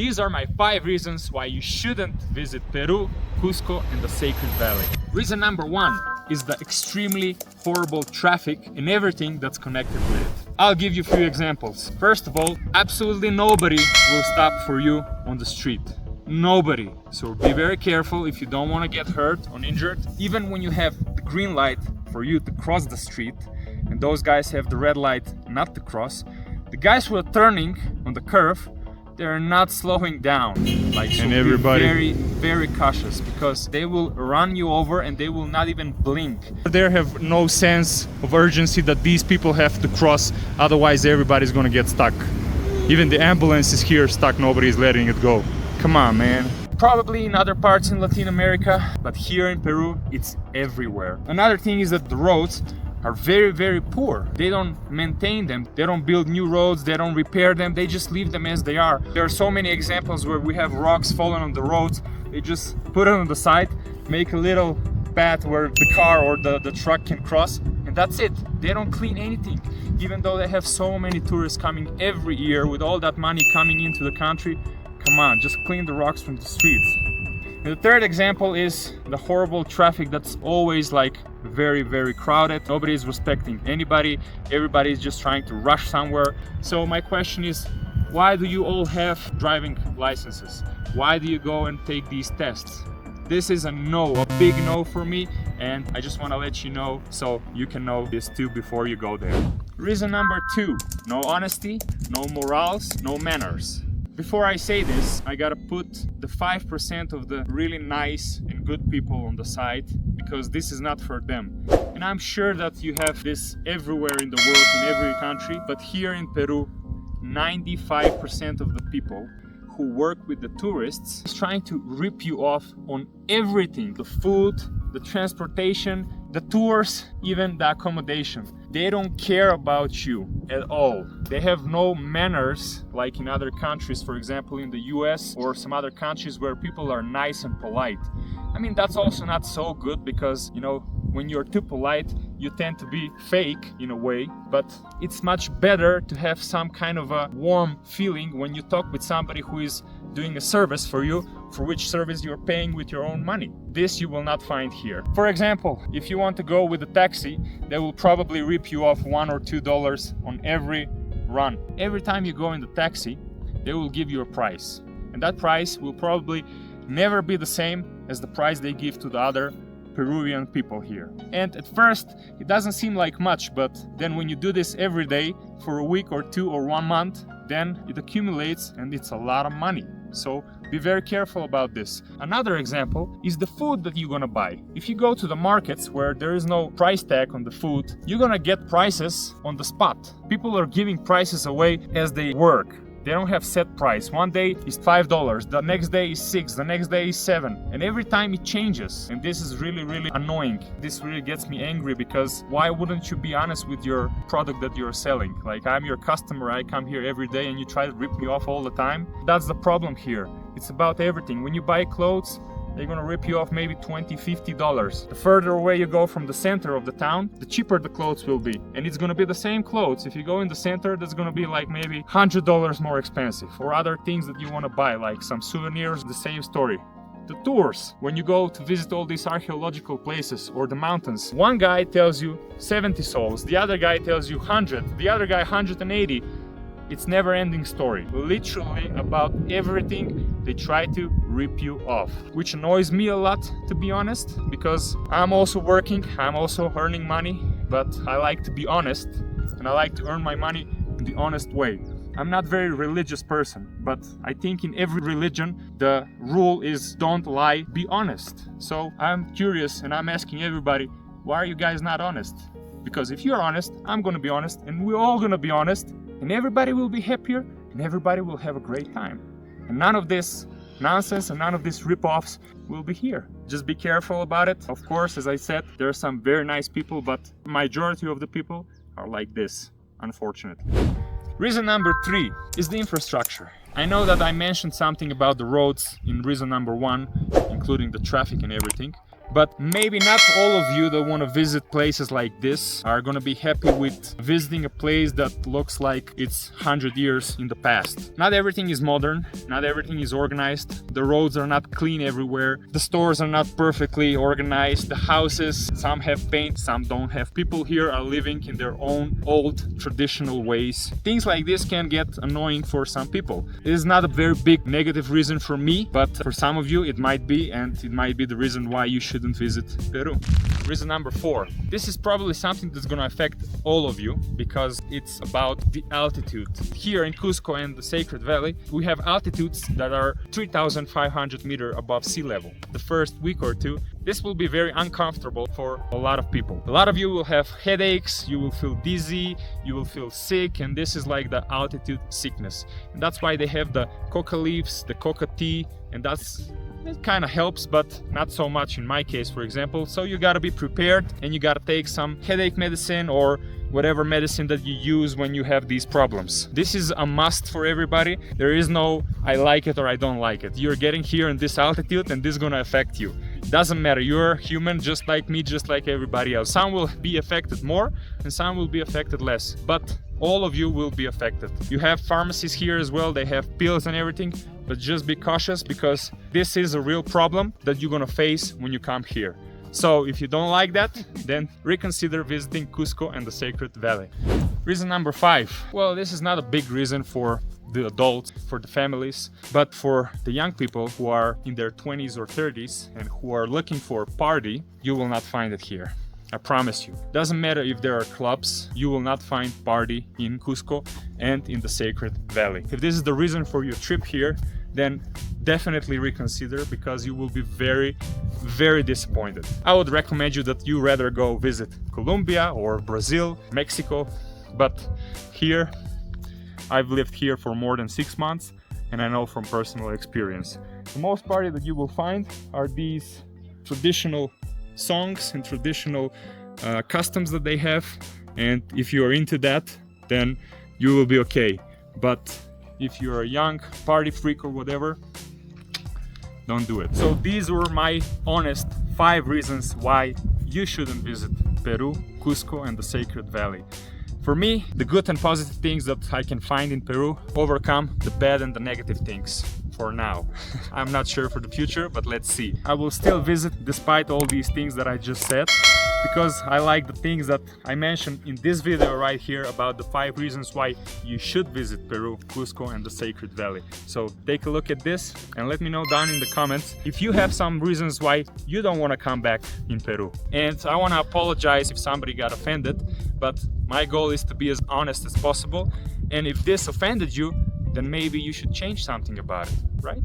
These are my 5 reasons why you shouldn't visit Peru, Cusco and the Sacred Valley. Reason number 1 is the extremely horrible traffic and everything that's connected with it. I'll give you a few examples. First of all, absolutely nobody will stop for you on the street. Nobody. So be very careful if you don't want to get hurt or injured. Even when you have the green light for you to cross the street and those guys have the red light not to cross, the guys who are turning on the curve, they're not slowing down. Like, so and everybody be very cautious, because they will run you over and they will not even blink. They have no sense of urgency that these people have to cross, otherwise everybody's gonna get stuck. Even the ambulance is here stuck, nobody's letting it go. Come on, man. Probably in other parts in Latin America, but here in Peru, it's everywhere. Another thing is that the roads are very poor. They don't maintain them. They don't build new roads. They don't repair them. They just leave them as they are. There are so many examples where we have rocks falling on the roads. They just put it on the side, make a little path where the car or the truck can cross, and that's it. They don't clean anything. Even though they have so many tourists coming every year with all that money coming into the country, come on, just clean the rocks from the streets. And the third example is the horrible traffic that's always like very crowded. Nobody is respecting anybody. Everybody is just trying to rush somewhere. So my question is, why do you all have driving licenses? Why do you go and take these tests? This is a no, a big no for me, and I just want to let you know so you can know this too before you go there. Reason number 2, no honesty, no morals, no manners. Before I say this, I gotta put the 5% of the really nice and good people on the side, because this is not for them. And I'm sure that you have this everywhere in the world, in every country, but here in Peru, 95% of the people who work with the tourists is trying to rip you off on everything. The food, the transportation, the tours, even the accommodation. They don't care about you at all. They have no manners like in other countries, for example in the US or some other countries where people are nice and polite. I mean, that's also not so good, because, you know, when you're too polite, you tend to be fake in a way, but it's much better to have some kind of a warm feeling when you talk with somebody who is doing a service for you, for which service you're paying with your own money. This you will not find here. For example, if you want to go with a taxi, they will probably rip you off $1 or $2 on every run. Every time you go in the taxi, they will give you a price. And that price will probably never be the same as the price they give to the other Peruvian people here. And at first, it doesn't seem like much, but then when you do this every day for a week or 2 or 1 month, then it accumulates and it's a lot of money. So be very careful about this. Another example is the food that you're gonna buy. If you go to the markets where there is no price tag on the food, you're gonna get prices on the spot. People are giving prices away as they work. They don't have set price. One day is $5, the next day is $6, the next day is $7, and every time it changes. And this is really annoying. This really gets me angry, because why wouldn't you be honest with your product that you're selling? Like, I'm your customer, I come here every day and you try to rip me off all the time. That's the problem here. It's about everything. When you buy clothes, they're gonna rip you off maybe $20, $50. The further away you go from the center of the town, the cheaper the clothes will be. And it's gonna be the same clothes. If you go in the center, that's gonna be like maybe $100 more expensive. Or other things that you wanna buy, like some souvenirs, the same story. The tours, when you go to visit all these archaeological places or the mountains, one guy tells you 70 sols, the other guy tells you 100, the other guy 180. It's never-ending story. Literally about everything they try to rip you off, which annoys me a lot, to be honest, because I'm also working, I'm also earning money, but I like to be honest, and I like to earn my money in the honest way. I'm not a very religious person, but I think in every religion the rule is don't lie, be honest. So I'm curious and I'm asking everybody, why are you guys not honest? Because if you're honest, I'm gonna be honest, and we're all gonna be honest, and everybody will be happier and everybody will have a great time. And none of this nonsense and none of these rip-offs will be here. Just be careful about it. Of course, as I said, there are some very nice people, but majority of the people are like this, unfortunately. Reason number 3 is the infrastructure. I know that I mentioned something about the roads in reason number 1, including the traffic and everything, But maybe not all of you that want to visit places like this are gonna be happy with visiting a place that looks like it's 100 years in the past. Not everything is modern, not everything is organized, the roads are not clean everywhere, the stores are not perfectly organized, the houses, some have paint, some don't have. People here are living in their own old traditional ways. Things like this can get annoying for some people. It is not a very big negative reason for me, but for some of you it might be, and it might be the reason why you shouldn't visit Peru. Reason number 4. This is probably something that's gonna affect all of you because it's about the altitude. Here in Cusco and the Sacred Valley, we have altitudes that are 3,500 meters above sea level. The first week or two, this will be very uncomfortable for a lot of people. A lot of you will have headaches, you will feel dizzy, you will feel sick, and this is like the altitude sickness. And that's why they have the coca leaves, the coca tea, and it kind of helps, but not so much in my case, for example. So you gotta be prepared, and you gotta take some headache medicine or whatever medicine that you use when you have these problems. This is a must for everybody. There is no I like it or I don't like it. You're getting here in this altitude and this is gonna affect you. Doesn't matter, you're human just like me, just like everybody else. Some will be affected more and some will be affected less, but all of you will be affected. You have pharmacies here as well, they have pills and everything, but just be cautious because this is a real problem that you're gonna face when you come here. So if you don't like that, then reconsider visiting Cusco and the Sacred Valley. Reason number 5. Well, this is not a big reason for the adults, for the families, but for the young people who are in their 20s or 30s and who are looking for a party, you will not find it here. I promise you. Doesn't matter if there are clubs, you will not find party in Cusco and in the Sacred Valley. If this is the reason for your trip here, then definitely reconsider because you will be very, very disappointed. I would recommend you that you rather go visit Colombia or Brazil, Mexico, but here, I've lived here for more than 6 months and I know from personal experience. The most party that you will find are these traditional songs and traditional customs that they have, and if you are into that, then you will be okay. But if you're a young party freak or whatever, don't do it. So these were my honest 5 reasons why you shouldn't visit Peru, Cusco and the Sacred Valley. For me, the good and positive things that I can find in Peru overcome the bad and the negative things. For now. I'm not sure for the future, but let's see. I will still visit despite all these things that I just said, because I like the things that I mentioned in this video right here about the 5 reasons why you should visit Peru, Cusco and the Sacred Valley. So take a look at this and let me know down in the comments if you have some reasons why you don't want to come back in Peru. And I want to apologize if somebody got offended, but my goal is to be as honest as possible, and if this offended you, then maybe you should change something about it, right?